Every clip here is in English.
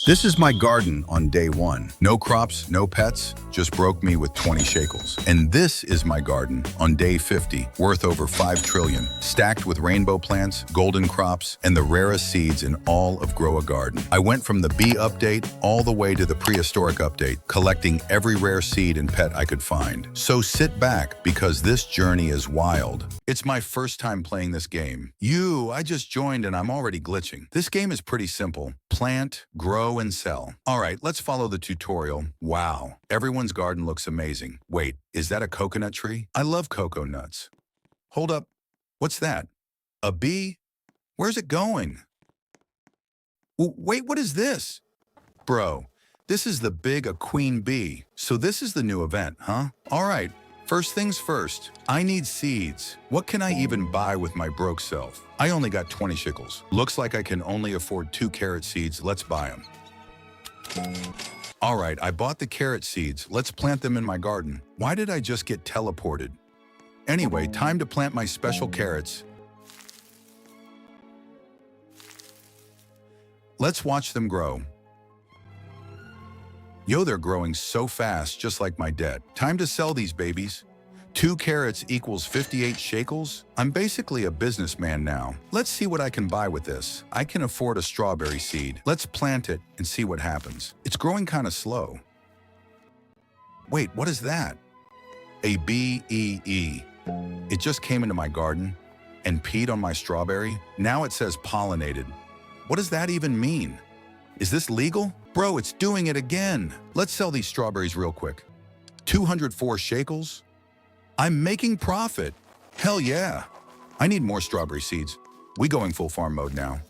This is my garden on day 1. No crops, no pets, just broke me with 20 shakels. And this is my garden on day 50, worth over 5 trillion, stacked with rainbow plants, golden crops, and the rarest seeds in all of Grow a Garden. I went from the bee update all the way to the prehistoric update, collecting every rare seed and pet I could find. So sit back, because this journey is wild. It's my first time playing this game. I just joined and I'm already glitching. This game is pretty simple. Plant, grow, and sell. All right, let's follow the tutorial. Wow, everyone's garden looks amazing. Wait, is that a coconut tree? I love cocoa nuts. Hold up, what's that? A bee? Where's it going? Wait, what is this? Bro, this is a queen bee. So this is the new event, huh? All right, first things first, I need seeds. What can I even buy with my broke self? I only got 20 shekels. Looks like I can only afford 2 carrot seeds. Let's buy them. All right, I bought the carrot seeds. Let's plant them in my garden. Why did I just get teleported? Anyway, time to plant my special carrots. Let's watch them grow. Yo, they're growing so fast, just like my debt. Time to sell these babies. 2 carrots equals 58 shekels? I'm basically a businessman now. Let's see what I can buy with this. I can afford a strawberry seed. Let's plant it and see what happens. It's growing kind of slow. Wait, what is that? A bee. It just came into my garden and peed on my strawberry. Now it says pollinated. What does that even mean? Is this legal? Bro, it's doing it again. Let's sell these strawberries real quick. 204 shekels? I'm making profit. Hell yeah. I need more strawberry seeds. We going full farm mode now.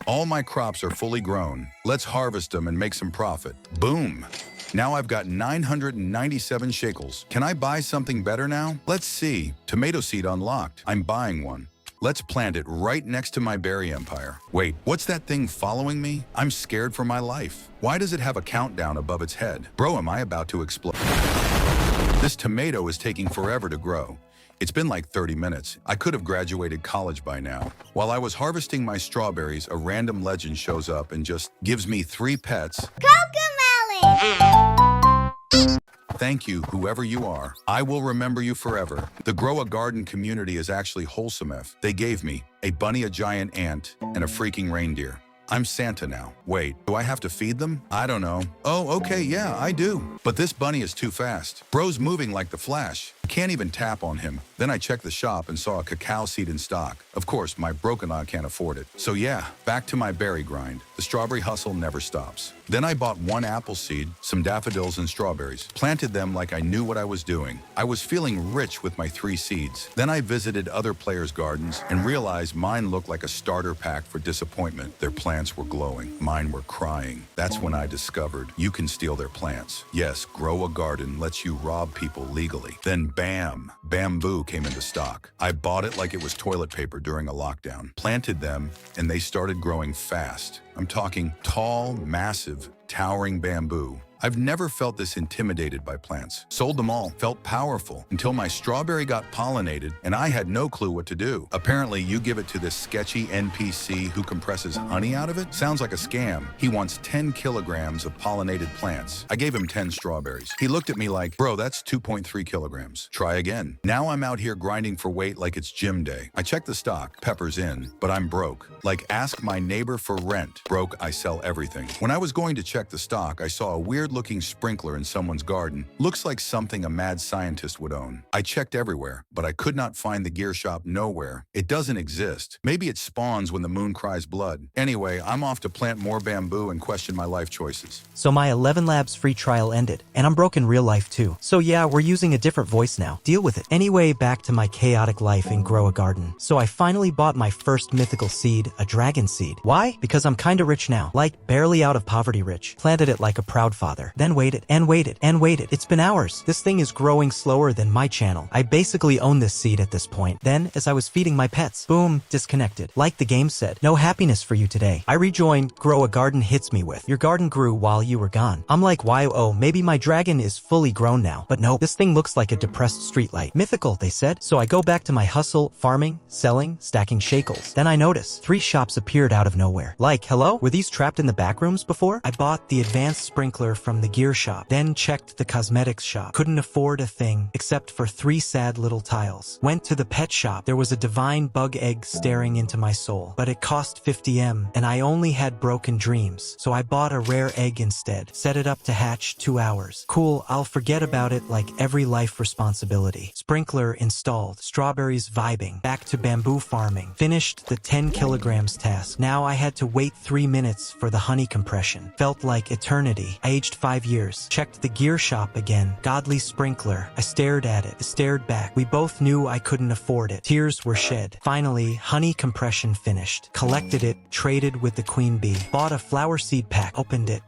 All my crops are fully grown. Let's harvest them and make some profit. Boom. Now I've got 997 shekels. Can I buy something better now? Let's see. Tomato seed unlocked. I'm buying one. Let's plant it right next to my berry empire. Wait, what's that thing following me? I'm scared for my life. Why does it have a countdown above its head? Bro, am I about to explode? This tomato is taking forever to grow. It's been like 30 minutes. I could have graduated college by now. While I was harvesting my strawberries, a random legend shows up and just gives me 3 pets. Cocomelon! Thank you, whoever you are. I will remember you forever. The Grow a Garden community is actually wholesome if. They gave me a bunny, a giant ant, and a freaking reindeer. I'm Santa now. Wait, do I have to feed them? I don't know. Oh, okay, yeah, I do. But this bunny is too fast. Bro's moving like the Flash. Can't even tap on him. Then I checked the shop and saw a cacao seed in stock. Of course, my broken eye can't afford it. So yeah, back to my berry grind. The strawberry hustle never stops. Then I bought 1 apple seed, some daffodils and strawberries. Planted them like I knew what I was doing. I was feeling rich with my 3 seeds. Then I visited other players' gardens and realized mine looked like a starter pack for disappointment. Their plants were glowing. Mine were crying. That's when I discovered you can steal their plants. Yes, Grow a Garden lets you rob people legally. Then bam, bamboo came into stock. I bought it like it was toilet paper during a lockdown. Planted them and they started growing fast. I'm talking tall, massive, towering bamboo. I've never felt this intimidated by plants. Sold them all, felt powerful, until my strawberry got pollinated and I had no clue what to do. Apparently, you give it to this sketchy NPC who compresses honey out of it? Sounds like a scam. He wants 10 kilograms of pollinated plants. I gave him 10 strawberries. He looked at me like, bro, that's 2.3 kilograms. Try again. Now I'm out here grinding for weight like it's gym day. I check the stock, pepper's in, but I'm broke. Like ask my neighbor for rent. Broke, I sell everything. When I was going to check the stock, I saw a weird-looking sprinkler in someone's garden. Looks like something a mad scientist would own. I checked everywhere, but I could not find the gear shop nowhere. It doesn't exist. Maybe it spawns when the moon cries blood. Anyway, I'm off to plant more bamboo and question my life choices. So my 11 Labs free trial ended, and I'm broke in real life too. So yeah, we're using a different voice now. Deal with it. Anyway, back to my chaotic life in Grow a Garden. So I finally bought my first mythical seed, a dragon seed. Why? Because I'm kinda rich now. Like, barely out of poverty rich. Planted it like a proud father. together. Then waited, and waited, and waited. It's been hours. This thing is growing slower than my channel. I basically own this seed at this point. Then, as I was feeding my pets, boom, disconnected. Like the game said, no happiness for you today. I rejoined, Grow a Garden hits me with, your garden grew while you were gone. I'm like, why, oh, maybe my dragon is fully grown now. But no, this thing looks like a depressed streetlight. Mythical, they said. So I go back to my hustle, farming, selling, stacking shakels. Then I notice 3 shops appeared out of nowhere. Like, hello? Were these trapped in the back rooms before? I bought the advanced sprinkler from the gear shop. Then checked the cosmetics shop. Couldn't afford a thing except for 3 sad little tiles. Went to the pet shop. There was a divine bug egg staring into my soul. But it cost 50M and I only had broken dreams. So I bought a rare egg instead. Set it up to hatch 2 hours. Cool, I'll forget about it like every life responsibility. Sprinkler installed. Strawberries vibing. Back to bamboo farming. Finished the 10 kilograms task. Now I had to wait 3 minutes for the honey compression. Felt like eternity. I aged 5 years. Checked the gear shop again. Godly sprinkler. I stared at it. Stared back. We both knew I couldn't afford it. Tears were shed. Finally, honey compression finished. Collected it. Traded with the queen bee. Bought a flower seed pack. Opened it.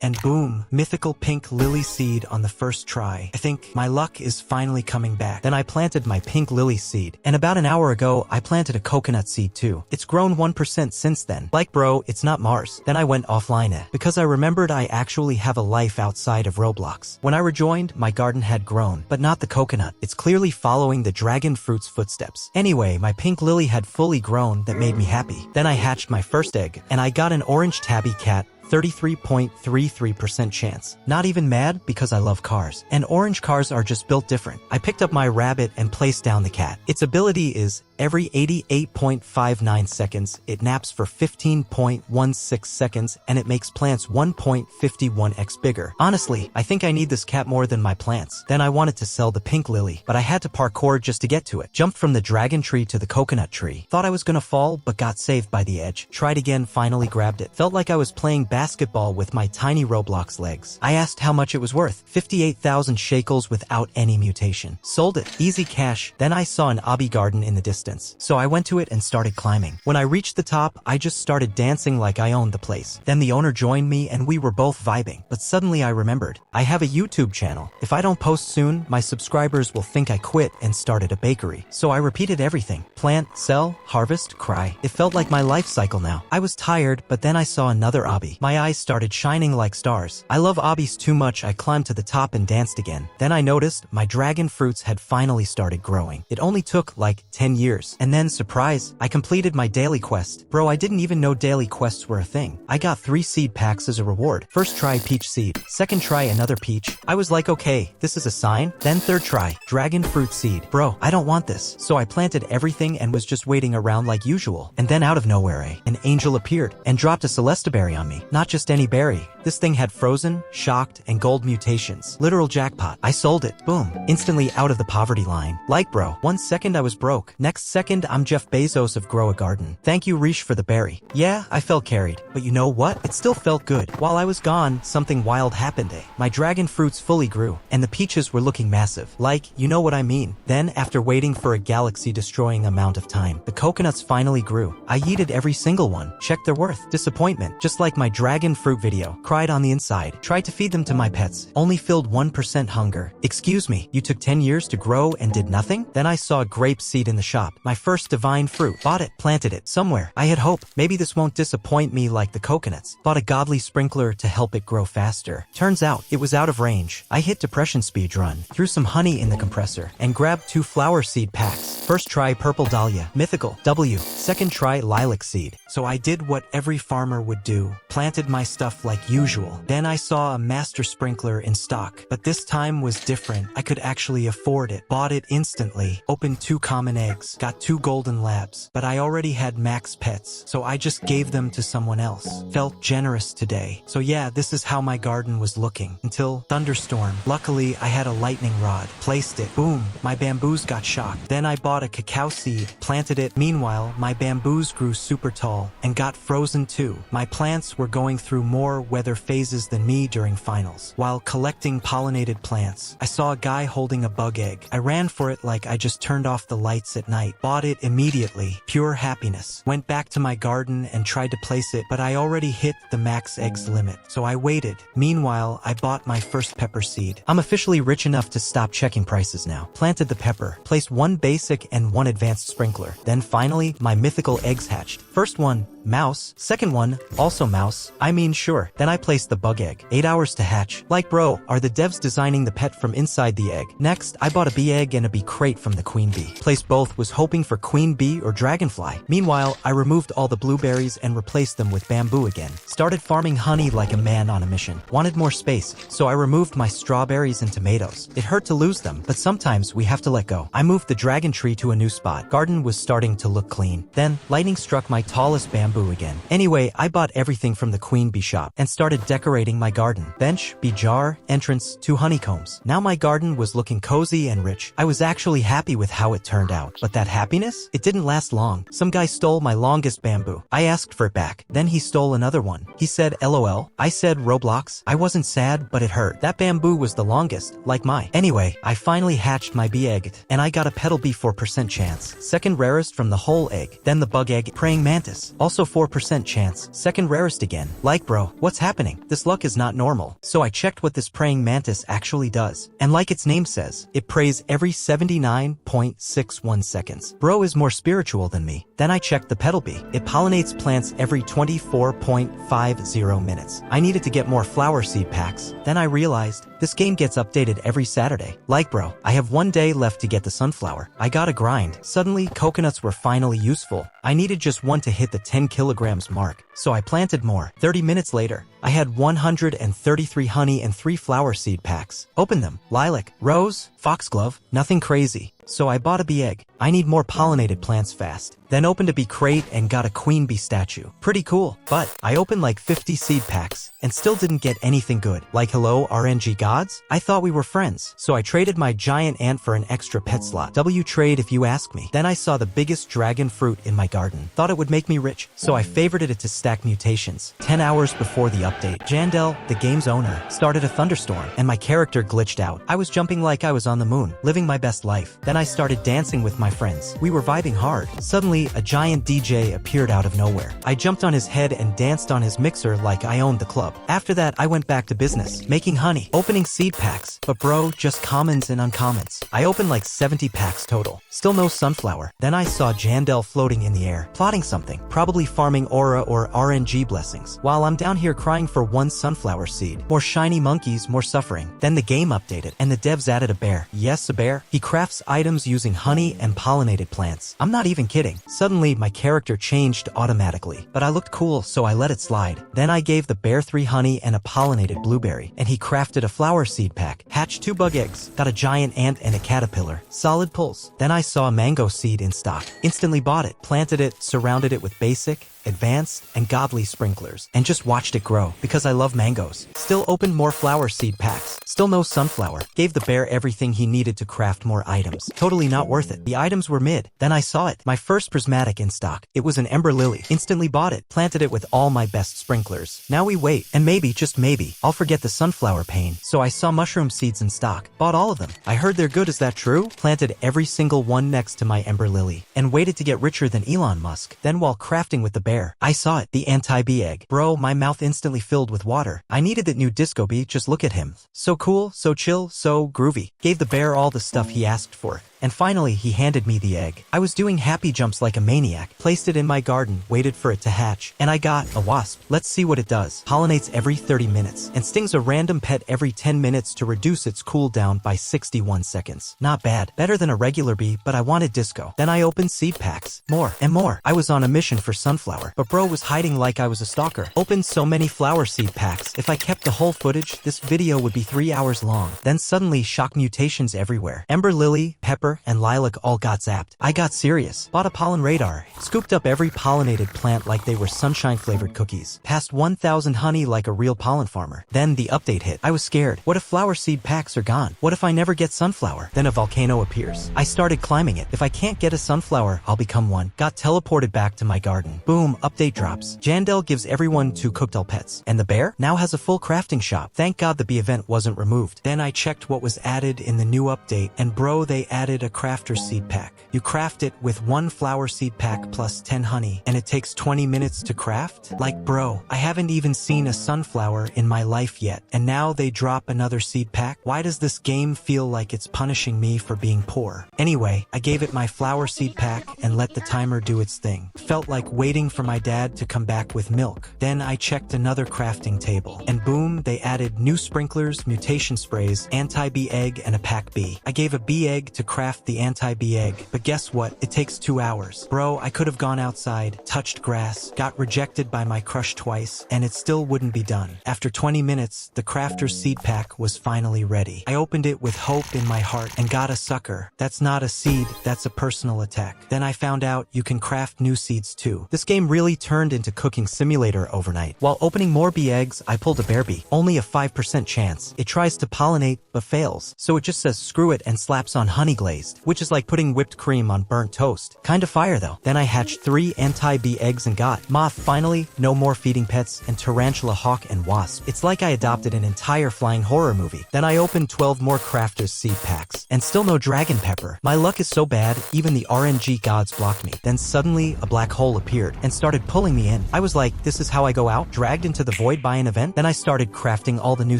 And boom, mythical pink lily seed on the first try. I think my luck is finally coming back. Then I planted my pink lily seed. And about an hour ago, I planted a coconut seed too. It's grown 1% since then. Like bro, it's not Mars. Then I went offline because I remembered I actually have a life outside of Roblox. When I rejoined, my garden had grown, but not the coconut. It's clearly following the dragon fruit's footsteps. Anyway, my pink lily had fully grown that made me happy. Then I hatched my first egg, and I got an orange tabby cat. 33.33% chance. Not even mad because I love cars. And orange cars are just built different. I picked up my rabbit and placed down the cat. Its ability is every 88.59 seconds, it naps for 15.16 seconds, and it makes plants 1.51x bigger. Honestly, I think I need this cat more than my plants. Then I wanted to sell the pink lily, but I had to parkour just to get to it. Jumped from the dragon tree to the coconut tree. Thought I was gonna fall, but got saved by the edge. Tried again, finally grabbed it. Felt like I was playing basketball with my tiny Roblox legs. I asked how much it was worth. 58,000 shakels without any mutation. Sold it. Easy cash. Then I saw an obby garden in the distance. So I went to it and started climbing. When I reached the top, I just started dancing like I owned the place. Then the owner joined me and we were both vibing. But suddenly I remembered, I have a YouTube channel. If I don't post soon, my subscribers will think I quit and started a bakery. So I repeated everything. Plant, sell, harvest, cry. It felt like my life cycle now. I was tired, but then I saw another obby. My eyes started shining like stars. I love obbies too much, I climbed to the top and danced again. Then I noticed my dragon fruits had finally started growing. It only took like 10 years. And then, surprise, I completed my daily quest. Bro, I didn't even know daily quests were a thing. I got 3 seed packs as a reward. First try, peach seed. Second try, another peach. I was like, okay, this is a sign. Then third try, dragon fruit seed. Bro, I don't want this. So I planted everything and was just waiting around like usual. And then out of nowhere, an angel appeared and dropped a celesta berry on me. Not just any berry. This thing had frozen, shocked, and gold mutations. Literal jackpot. I sold it. Boom. Instantly out of the poverty line. Like bro. 1 second I was broke. Next second I'm Jeff Bezos of Grow a Garden. Thank you Rish for the berry. Yeah, I felt carried. But you know what? It still felt good. While I was gone, something wild happened. My dragon fruits fully grew. And the peaches were looking massive. Like, you know what I mean. Then, after waiting for a galaxy-destroying amount of time, the coconuts finally grew. I yeeted every single one. Checked their worth. Disappointment. Just like my dragon fruit video. Cried on the inside. Tried to feed them to my pets. Only filled 1% hunger. Excuse me, you took 10 years to grow and did nothing? Then I saw a grape seed in the shop. My first divine fruit. Bought it. Planted it. Somewhere. I had hope. Maybe this won't disappoint me like the coconuts. Bought a godly sprinkler to help it grow faster. Turns out, it was out of range. I hit depression speed run. Threw some honey in the compressor. And grabbed 2 flower seed packs. First try purple dahlia. Mythical. W. Second try lilac seed. So I did what every farmer would do. Planted my stuff like usual. Then I saw a master sprinkler in stock. But this time was different. I could actually afford it. Bought it instantly. Opened 2 common eggs. Got 2 golden labs. But I already had max pets. So I just gave them to someone else. Felt generous today. So yeah, this is how my garden was looking. Until thunderstorm. Luckily, I had a lightning rod. Placed it. Boom. My bamboos got shocked. Then I bought a cacao seed. Planted it. Meanwhile, my bamboos grew super tall. And got frozen too. My plants were going through more weather phases than me during finals. While collecting pollinated plants, I saw a guy holding a bug egg. I ran for it like I just turned off the lights at night. night. Bought it immediately. Pure happiness. Went back to my garden and tried to place it, but I already hit the max eggs limit, so I waited. Meanwhile, I bought my first pepper seed. I'm officially rich enough to stop checking prices now. Planted the pepper. Placed one basic and one advanced sprinkler. Then finally, my mythical eggs hatched. First one, mouse. Second one, also mouse. I mean, sure. Then I placed the bug egg. 8 hours to hatch. Like, bro, are the devs designing the pet from inside the egg? Next, I bought a bee egg and a bee crate from the queen bee. Placed both, was hoping for queen bee or dragonfly. Meanwhile, I removed all the blueberries and replaced them with bamboo again. Started farming honey like a man on a mission. Wanted more space, so I removed my strawberries and tomatoes. It hurt to lose them, but sometimes we have to let go. I moved the dragon tree to a new spot. Garden was starting to look clean. Then, lightning struck my tallest bamboo again. Anyway, I bought everything from the queen bee shop and started decorating my garden. Bench, bee jar, entrance, 2 honeycombs. Now my garden was looking cozy and rich. I was actually happy with how it turned out. But that happiness? It didn't last long. Some guy stole my longest bamboo. I asked for it back. Then he stole another one. He said LOL. I said Roblox. I wasn't sad, but it hurt. That bamboo was the longest, like mine. Anyway, I finally hatched my bee egg, and I got a petal bee 4% chance. Second rarest from the whole egg. Then the bug egg, praying mantis. Also 4% chance. Second rarest again. Like, bro, what's happening? This luck is not normal. So I checked what this praying mantis actually does. And like its name says, it prays every 79.61 seconds. Bro is more spiritual than me. Then I checked the petal bee. It pollinates plants every 24.50 minutes. I needed to get more flower seed packs. Then I realized, this game gets updated every Saturday. Like, bro, I have 1 day left to get the sunflower. I gotta grind. Suddenly, coconuts were finally useful. I needed just one to hit the 10 kilograms mark. So I planted more. 30 minutes later, I had 133 honey and 3 flower seed packs. Opened them. Lilac, rose, foxglove, nothing crazy. So I bought a bee egg. I need more pollinated plants fast. Then opened a bee crate and got a queen bee statue. Pretty cool. But I opened like 50 seed packs and still didn't get anything good. Like, hello RNG gods? I thought we were friends. So I traded my giant ant for an extra pet slot. W trade if you ask me. Then I saw the biggest dragon fruit in my garden. Thought it would make me rich. So I favorited it to stack mutations. 10 hours before the update, Jandel, the game's owner, started a thunderstorm and my character glitched out. I was jumping like I was on the moon, living my best life. Then I started dancing with my friends. We were vibing hard. Suddenly, a giant DJ appeared out of nowhere. I jumped on his head and danced on his mixer like I owned the club. After that, I went back to business, making honey, opening seed packs. But bro, just commons and uncommons. I opened like 70 packs total. Still no sunflower. Then I saw Jandel floating in the air, plotting something, probably farming aura or RNG blessings. While I'm down here crying for 1 sunflower seed. More shiny monkeys, more suffering. Then the game updated, and the devs added a bear. Yes, a bear. He crafts items using honey and pollinated plants. I'm not even kidding. Suddenly, my character changed automatically. But I looked cool, so I let it slide. Then I gave the bear 3 honey and a pollinated blueberry, and he crafted a flower seed pack. Hatched 2 bug eggs. Got a giant ant and a caterpillar. Solid pulls. Then I saw a mango seed in stock. Instantly bought it. Planted it, surrounded it with basic, advanced, and godly sprinklers, and just watched it grow because I love mangoes. Still opened more flower seed packs. Still no sunflower. Gave the bear everything he needed to craft more items. Totally not worth it. The items were mid. Then I saw it. My first prismatic in stock. It was an ember lily. Instantly bought it. Planted it with all my best sprinklers. Now we wait, and maybe, just maybe, I'll forget the sunflower pain. So I saw mushroom seeds in stock. Bought all of them. I heard they're good, is that true? Planted every single one next to my ember lily. And waited to get richer than Elon Musk. Then while crafting with the bear, I saw it, the anti-bee egg. Bro, my mouth instantly filled with water. I needed that new disco bee, just look at him. So cool, so chill, so groovy. Gave the bear all the stuff he asked for. And finally, he handed me the egg. I was doing happy jumps like a maniac, placed it in my garden, waited for it to hatch, and I got a wasp. Let's see what it does. Pollinates every 30 minutes, and stings a random pet every 10 minutes to reduce its cooldown by 61 seconds. Not bad. Better than a regular bee, but I wanted disco. Then I opened seed packs. More and more. I was on a mission for sunflower, but bro was hiding like I was a stalker. Opened so many flower seed packs. If I kept the whole footage, this video would be 3 hours long. Then suddenly, shock mutations everywhere. Ember lily, pepper, and lilac all got zapped. I got serious. Bought a pollen radar. Scooped up every pollinated plant like they were sunshine-flavored cookies. Passed 1,000 honey like a real pollen farmer. Then the update hit. I was scared. What if flower seed packs are gone? What if I never get sunflower? Then a volcano appears. I started climbing it. If I can't get a sunflower, I'll become one. Got teleported back to my garden. Boom, update drops. Jandel gives everyone 2 cooked pets. And the bear now has a full crafting shop. Thank God the bee event wasn't removed. Then I checked what was added in the new update, and bro, they added created a crafter seed pack. You craft it with 1 flower seed pack plus 10 honey, and it takes 20 minutes to craft? Like bro, I haven't even seen a sunflower in my life yet, and now they drop another seed pack? Why does this game feel like it's punishing me for being poor? Anyway, I gave it my flower seed pack and let the timer do its thing. Felt like waiting for my dad to come back with milk. Then I checked another crafting table, and boom, they added new sprinklers, mutation sprays, anti-bee egg, and a pack bee. I gave a bee egg to craft the anti-bee egg, but guess what? It takes 2 hours. Bro, I could have gone outside, touched grass, got rejected by my crush twice, and it still wouldn't be done. After 20 minutes, the crafter's seed pack was finally ready. I opened it with hope in my heart and got a sucker. That's not a seed, that's a personal attack. Then I found out you can craft new seeds too. This game really turned into cooking simulator overnight. While opening more bee eggs, I pulled a bear bee. Only a 5% chance. It tries to pollinate, but fails. So it just says screw it and slaps on honey glazed, which is like putting whipped cream on burnt toast. Kinda fire though. Then I hatched 3 anti-bee eggs and got moth finally, no more feeding pets, and tarantula, hawk, and wasp. It's like I adopted an entire flying horror movie. Then I opened 12 more crafters seed packs, and still no dragon pepper. My luck is so bad, even the RNG gods blocked me. Then suddenly, a black hole appeared and started pulling me in. I was like, this is how I go out? Dragged into the void by an event? Then I started crafting all the new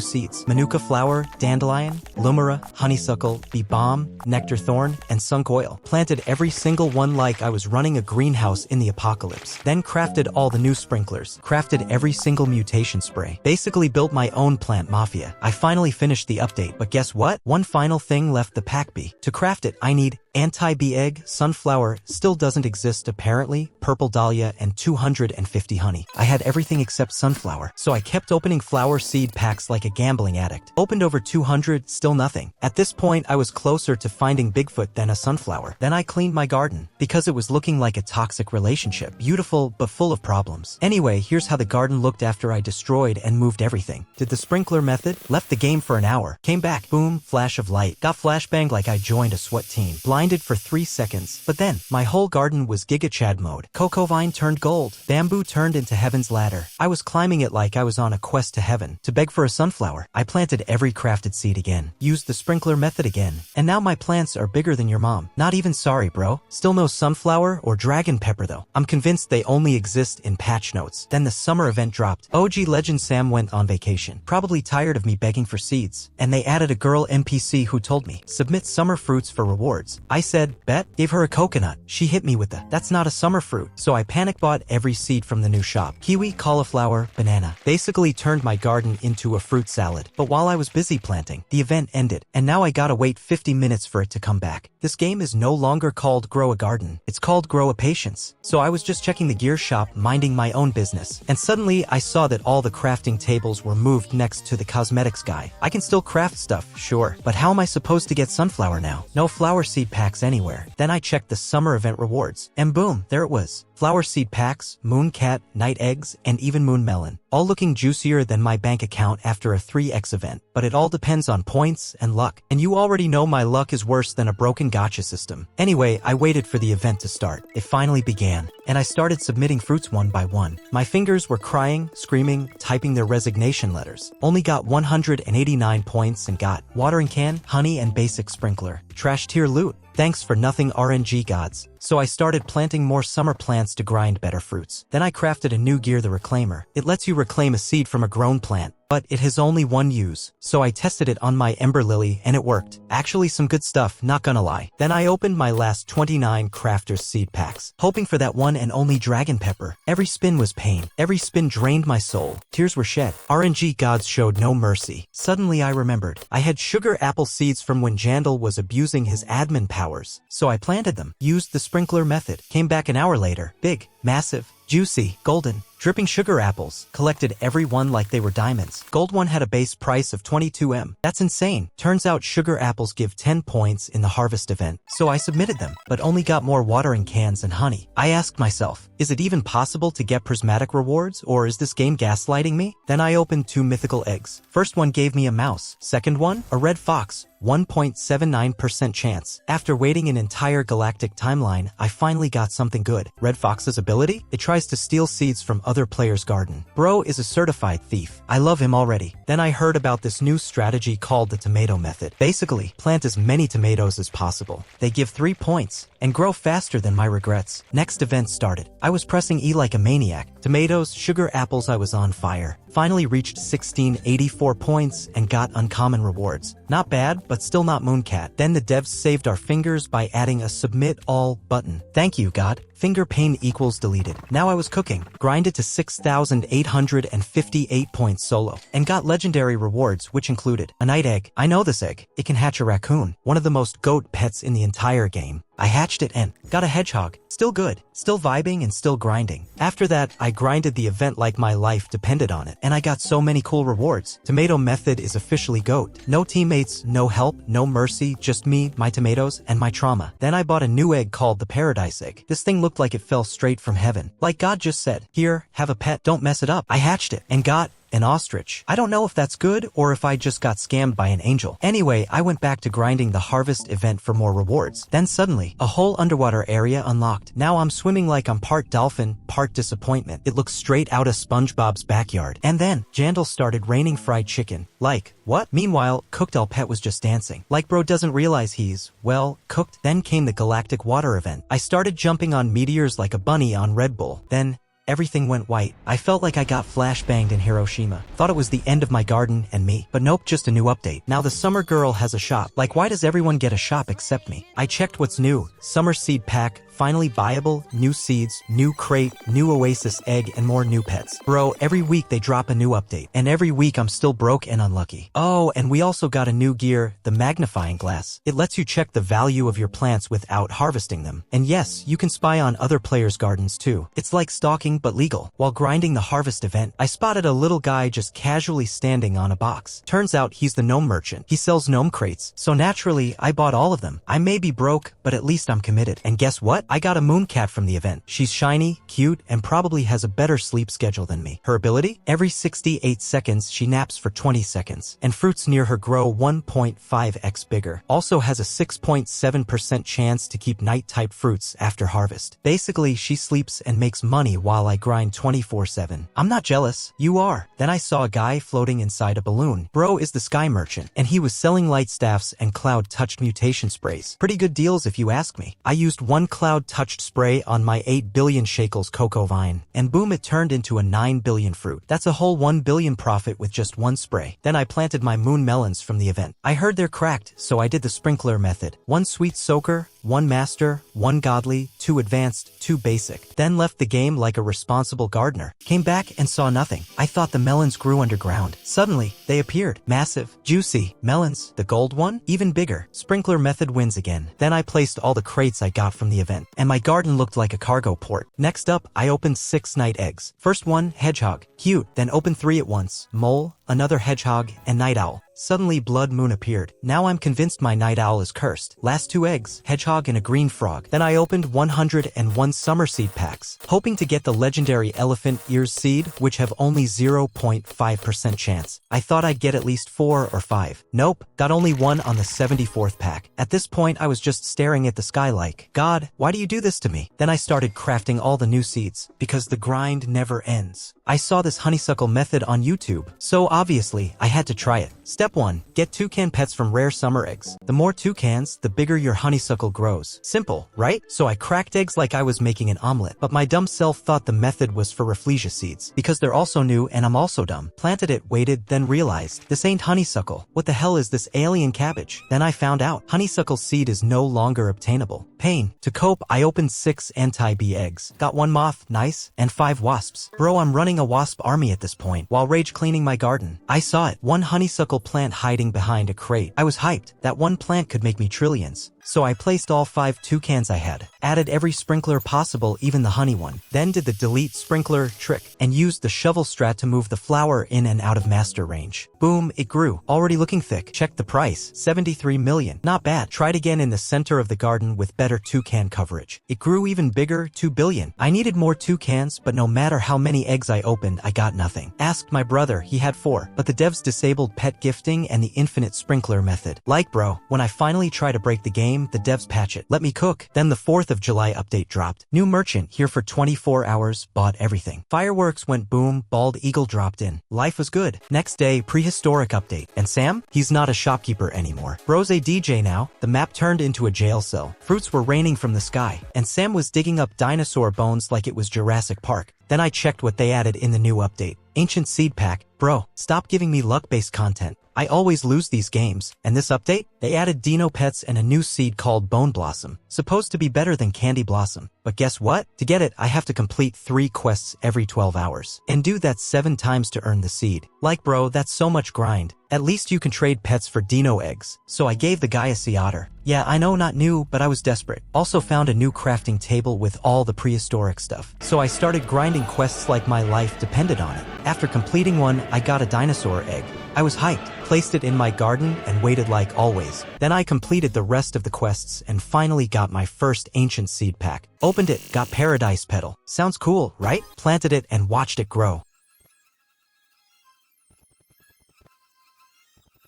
seeds. Manuka flower, dandelion, lumera, honeysuckle, bee balm, nectar thorn, and sunk oil. Planted every single one like I was running a greenhouse in the apocalypse. Then crafted all the new sprinklers. Crafted every single mutation spray. Basically built my own plant mafia. I finally finished the update, but guess what? One final thing left, the pack bee. To craft it, I need anti-bee egg, sunflower, still doesn't exist apparently, purple dahlia, and 250 honey. I had everything except sunflower, so I kept opening flower seed packs like a gambling addict. Opened over 200, still nothing. At this point, I was closer to finding Bigfoot than a sunflower. Then I cleaned my garden, because it was looking like a toxic relationship. Beautiful, but full of problems. Anyway, here's how the garden looked after I destroyed and moved everything. Did the sprinkler method, left the game for an hour, came back, boom, flash of light, got flashbanged like I joined a SWAT team. Blinded for 3 seconds, but then, my whole garden was Giga Chad mode. Cocoa vine turned gold. Bamboo turned into heaven's ladder. I was climbing it like I was on a quest to heaven, to beg for a sunflower. I planted every crafted seed again, used the sprinkler method again, and now my plants are bigger than your mom. Not even sorry, bro. Still no sunflower or dragon pepper though. I'm convinced they only exist in patch notes. Then the summer event dropped. OG Legend Sam went on vacation, probably tired of me begging for seeds, and they added a girl NPC who told me, submit summer fruits for rewards. I said, bet, gave her a coconut. She hit me with the, that's not a summer fruit. So I panic bought every seed from the new shop. Kiwi, cauliflower, banana. Basically turned my garden into a fruit salad. But while I was busy planting, the event ended, and now I gotta wait 50 minutes for it to come back. This game is no longer called Grow a Garden. It's called Grow a Patience. So I was just checking the gear shop, minding my own business, and suddenly I saw that all the crafting tables were moved next to the cosmetics guy. I can still craft stuff, sure, but how am I supposed to get sunflower now? No flower seed packs anywhere. Then I checked the summer event rewards, and boom, there it was. Flower seed packs, moon cat, night eggs, and even moon melon. All looking juicier than my bank account after a 3x event. But it all depends on points and luck. And you already know my luck is worse than a broken gacha system. Anyway, I waited for the event to start. It finally began, and I started submitting fruits one by one. My fingers were crying, screaming, typing their resignation letters. Only got 189 points and got watering can, honey, and basic sprinkler. Trash tier loot. Thanks for nothing RNG gods. So I started planting more summer plants to grind better fruits. Then I crafted a new gear, the reclaimer. It lets you reclaim a seed from a grown plant, but it has only one use. So I tested it on my ember lily and it worked. Actually some good stuff, not gonna lie. Then I opened my last 29 crafters seed packs, hoping for that one and only dragon pepper. Every spin was pain. Every spin drained my soul. Tears were shed. RNG gods showed no mercy. Suddenly I remembered. I had sugar apple seeds from when Jandal was abusing his admin powers. So I planted them, used the sprinkler method, came back an hour later, big, massive, juicy, golden, dripping sugar apples, collected every one like they were diamonds. Gold one had a base price of 22M. That's insane. Turns out sugar apples give 10 points in the harvest event. So I submitted them, but only got more watering cans and honey. I asked myself, is it even possible to get prismatic rewards, or is this game gaslighting me? Then I opened 2 mythical eggs. First one gave me a mouse. Second one, a red fox. 1.79% chance. After waiting an entire galactic timeline, I finally got something good. Red Fox's ability? It tries to steal seeds from other players' garden. Bro is a certified thief. I love him already. Then I heard about this new strategy called the tomato method. Basically, plant as many tomatoes as possible. They give 3 points and grow faster than my regrets. Next event started. I was pressing E like a maniac. Tomatoes, sugar apples, I was on fire. Finally reached 1684 points and got uncommon rewards. Not bad, but still not Mooncat. Then the devs saved our fingers by adding a submit all button. Thank you, God. Finger pain equals deleted. Now I was cooking. Grinded to 6,858 points solo. And got legendary rewards, which included a night egg. I know this egg. It can hatch a raccoon. One of the most goat pets in the entire game. I hatched it and got a hedgehog. Still good. Still vibing and still grinding. After that, I grinded the event like my life depended on it. And I got so many cool rewards. Tomato method is officially GOAT. No teammates, no help, no mercy, just me, my tomatoes, and my trauma. Then I bought a new egg called the Paradise Egg. This thing looked like it fell straight from heaven. Like God just said, here, have a pet, don't mess it up. I hatched it and got an ostrich. I don't know if that's good or if I just got scammed by an angel. Anyway, I went back to grinding the harvest event for more rewards. Then suddenly, a whole underwater area unlocked. Now I'm swimming like I'm part dolphin, part disappointment. It looks straight out of SpongeBob's backyard. And then, Jandal started raining fried chicken. Like, what? Meanwhile, Cooked El Pet was just dancing. Like bro doesn't realize he's, well, cooked. Then came the galactic water event. I started jumping on meteors like a bunny on Red Bull. Then, everything went white. I felt like I got flashbanged in Hiroshima. Thought it was the end of my garden and me. But nope, just a new update. Now the summer girl has a shop. Like why does everyone get a shop except me? I checked what's new. Summer seed pack, finally buyable, new seeds, new crate, new oasis egg, and more new pets. Bro, every week they drop a new update. And every week I'm still broke and unlucky. Oh, and we also got a new gear, the magnifying glass. It lets you check the value of your plants without harvesting them. And yes, you can spy on other players' gardens too. It's like stalking but legal. While grinding the harvest event, I spotted a little guy just casually standing on a box. Turns out he's the gnome merchant. He sells gnome crates. So naturally, I bought all of them. I may be broke, but at least I'm committed. And guess what? I got a Mooncat from the event. She's shiny, cute, and probably has a better sleep schedule than me. Her ability? Every 68 seconds, she naps for 20 seconds. And fruits near her grow 1.5x bigger. Also has a 6.7% chance to keep night-type fruits after harvest. Basically, she sleeps and makes money while I grind 24/7. I'm not jealous. You are. Then I saw a guy floating inside a balloon. Bro is the sky merchant, and he was selling light staffs and cloud-touched mutation sprays. Pretty good deals if you ask me. I used one cloud-touched spray on my 8 billion shakels cocoa vine, and boom, it turned into a 9 billion fruit. That's a whole 1 billion profit with just one spray. Then I planted my moon melons from the event. I heard they're cracked, so I did the sprinkler method. 1 sweet soaker, 1 master, 1 godly, 2 advanced, 2 basic. Then left the game like a responsible gardener. Came back and saw nothing. I thought the melons grew underground. Suddenly, they appeared. Massive, juicy, melons. The gold one? Even bigger. Sprinkler method wins again. Then I placed all the crates I got from the event, and my garden looked like a cargo port. Next up, I opened 6 night eggs. First one, hedgehog. Cute. Then opened 3 at once. Mole, another hedgehog, and night owl. Suddenly blood moon appeared. Now I'm convinced my night owl is cursed. Last 2 eggs, hedgehog and a green frog. Then I opened 101 summer seed packs, hoping to get the legendary elephant ears seed, which have only 0.5% chance. I thought I'd get at least 4 or 5. Nope, got only 1 on the 74th pack. At this point I was just staring at the sky like, God, why do you do this to me? Then I started crafting all the new seeds, because the grind never ends. I saw this honeysuckle method on YouTube, so obviously I had to try it. Step 1. Get toucan pets from rare summer eggs. The more toucans, the bigger your honeysuckle grows. Simple, right? So I cracked eggs like I was making an omelet, but my dumb self thought the method was for rafflesia seeds, because they're also new and I'm also dumb. Planted it, waited, then realized, this ain't honeysuckle. What the hell is this alien cabbage? Then I found out, honeysuckle seed is no longer obtainable. Pain. To cope, I opened 6 anti-bee eggs. Got 1 moth, nice, and 5 wasps. Bro, I'm running a wasp army at this point, while rage cleaning my garden. I saw it. 1 honeysuckle plant hiding behind a crate. I was hyped. That 1 plant could make me trillions. So I placed all 5 toucans I had, added every sprinkler possible, even the honey one, then did the delete sprinkler trick, and used the shovel strat to move the flower in and out of master range. Boom, it grew, already looking thick. Check the price, 73 million. Not bad. Tried again in the center of the garden with better toucan coverage. It grew even bigger, 2 billion. I needed more toucans, but no matter how many eggs I opened, I got nothing. Asked my brother, he had 4, but the devs disabled pet gifting and the infinite sprinkler method. Like bro, when I finally try to break the game, the devs patch it. Let me cook. Then the 4th of July update dropped. New merchant here for 24 hours, bought everything. Fireworks went boom, bald eagle dropped in. Life was good. Next day, prehistoric update. And Sam? He's not a shopkeeper anymore. Bro's a DJ now. The map turned into a jail cell. Fruits were raining from the sky, and Sam was digging up dinosaur bones like it was Jurassic Park. Then I checked what they added in the new update. Ancient seed pack. Bro, stop giving me luck-based content. I always lose these games. And this update? They added dino pets and a new seed called Bone Blossom. Supposed to be better than Candy Blossom. But guess what? To get it, I have to complete 3 quests every 12 hours. And do that 7 times to earn the seed. Like bro, that's so much grind. At least you can trade pets for dino eggs. So I gave the guy a sea otter. Yeah, I know, not new, but I was desperate. Also found a new crafting table with all the prehistoric stuff. So I started grinding quests like my life depended on it. After completing one, I got a dinosaur egg. I was hyped, placed it in my garden, and waited like always. Then I completed the rest of the quests and finally got my first ancient seed pack. Opened it, got paradise petal. Sounds cool, right? Planted it and watched it grow.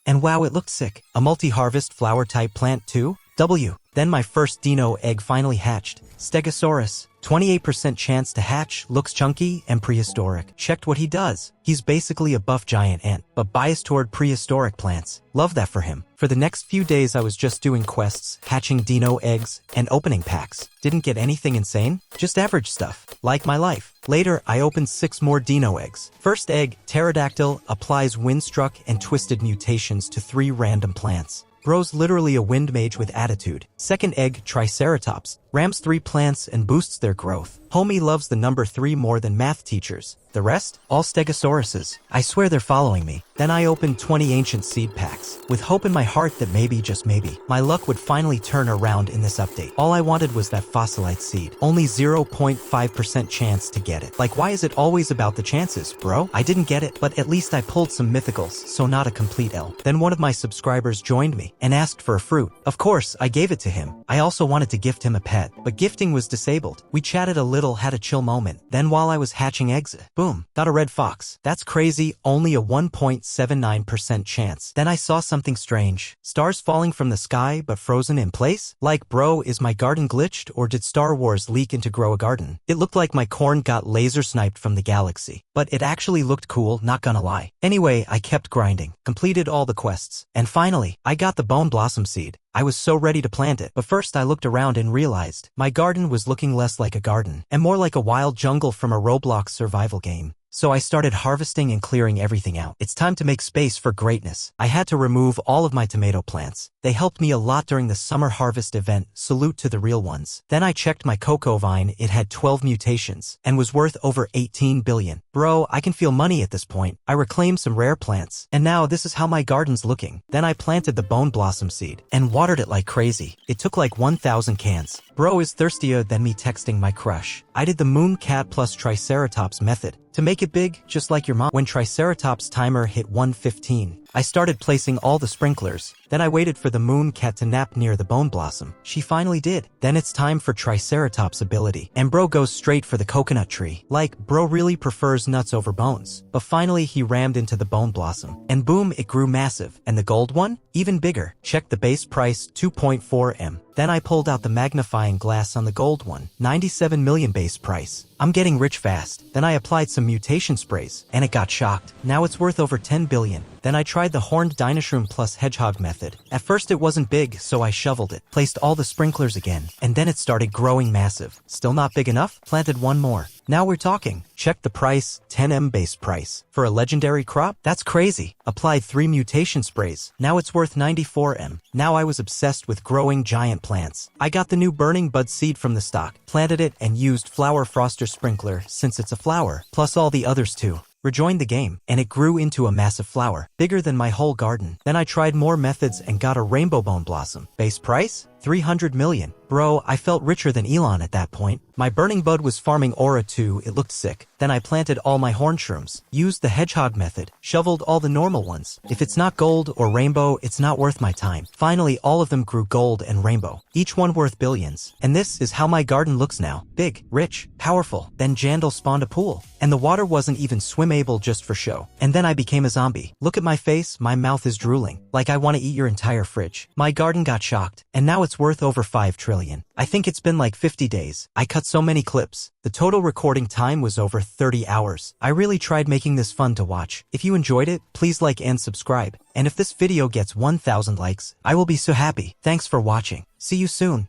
And wow, it looked sick. A multi-harvest flower type plant too? W. Then my first dino egg finally hatched. Stegosaurus. 28% chance to hatch, looks chunky and prehistoric. Checked what he does. He's basically a buff giant ant, but biased toward prehistoric plants. Love that for him. For the next few days I was just doing quests, hatching dino eggs, and opening packs. Didn't get anything insane, just average stuff, like my life. Later, I opened 6 more dino eggs. First egg, pterodactyl, applies windstruck and twisted mutations to 3 random plants. Bro's literally a wind mage with attitude. Second egg, Triceratops, rams 3 plants and boosts their growth. Homie loves the number 3 more than math teachers. The rest? All Stegosauruses. I swear they're following me. Then I opened 20 ancient seed packs, with hope in my heart that maybe, just maybe, my luck would finally turn around in this update. All I wanted was that fossilite seed. Only 0.5% chance to get it. Like, why is it always about the chances, bro? I didn't get it, but at least I pulled some mythicals, so not a complete L. Then one of my subscribers joined me and asked for a fruit. Of course, I gave it to him. I also wanted to gift him a pet, but gifting was disabled. We chatted a little, had a chill moment. Then while I was hatching eggs, boom, got a red fox. That's crazy, only a 1.79% chance. Then I saw something strange. Stars falling from the sky but frozen in place? Like, bro, is my garden glitched or did Star Wars leak into grow a garden? It looked like my corn got laser sniped from the galaxy. But it actually looked cool, not gonna lie. Anyway, I kept grinding, completed all the quests, and finally, I got the Bone Blossom seed. I was so ready to plant it, but first I looked around and realized my garden was looking less like a garden and more like a wild jungle from a Roblox survival game. So I started harvesting and clearing everything out. It's time to make space for greatness. I had to remove all of my tomato plants. They helped me a lot during the summer harvest event. Salute to the real ones. Then I checked my cocoa vine. It had 12 mutations and was worth over 18 billion. Bro, I can feel money at this point. I reclaimed some rare plants, and now this is how my garden's looking. Then I planted the Bone Blossom seed and watered it like crazy. It took like 1,000 cans. Bro is thirstier than me texting my crush. I did the moon cat plus Triceratops method to make it big, just like your mom. When Triceratops timer hit 115, I started placing all the sprinklers. Then I waited for the moon cat to nap near the Bone Blossom. She finally did. Then it's time for Triceratops ability. And bro goes straight for the coconut tree. Like, bro really prefers nuts over bones. But finally he rammed into the Bone Blossom. And boom, it grew massive. And the gold one? Even bigger. Check the base price, 2.4 M. Then I pulled out the magnifying glass on the gold one, 97 million base price. I'm getting rich fast. Then I applied some mutation sprays, and it got shocked. Now it's worth over 10 billion. Then I tried the horned Dinoshroom plus hedgehog method. At first it wasn't big, so I shoveled it, placed all the sprinklers again, and then it started growing massive. Still not big enough? Planted one more. Now we're talking. Check the price, 10M base price. For a legendary crop? That's crazy. Applied 3 mutation sprays. Now it's worth 94M. Now I was obsessed with growing giant plants. I got the new burning bud seed from the stock, planted it, and used flower froster sprinkler since it's a flower, plus all the others too. Rejoined the game, and it grew into a massive flower, bigger than my whole garden. Then I tried more methods and got a rainbow bone blossom. Base price? 300 million. Bro, I felt richer than Elon at that point. My burning bud was farming aura too, it looked sick. Then I planted all my horn shrooms, used the hedgehog method, shoveled all the normal ones. If it's not gold or rainbow, it's not worth my time. Finally, all of them grew gold and rainbow, each one worth billions. And this is how my garden looks now. Big, rich, powerful. Then Jandal spawned a pool, and the water wasn't even swim-able just for show. And then I became a zombie. Look at my face, my mouth is drooling, like I want to eat your entire fridge. My garden got shocked, and now it's worth over 5 trillion. I think it's been like 50 days. I cut so many clips. The total recording time was over 30 hours. I really tried making this fun to watch. If you enjoyed it, please like and subscribe. And if this video gets 1,000 likes, I will be so happy. Thanks for watching. See you soon.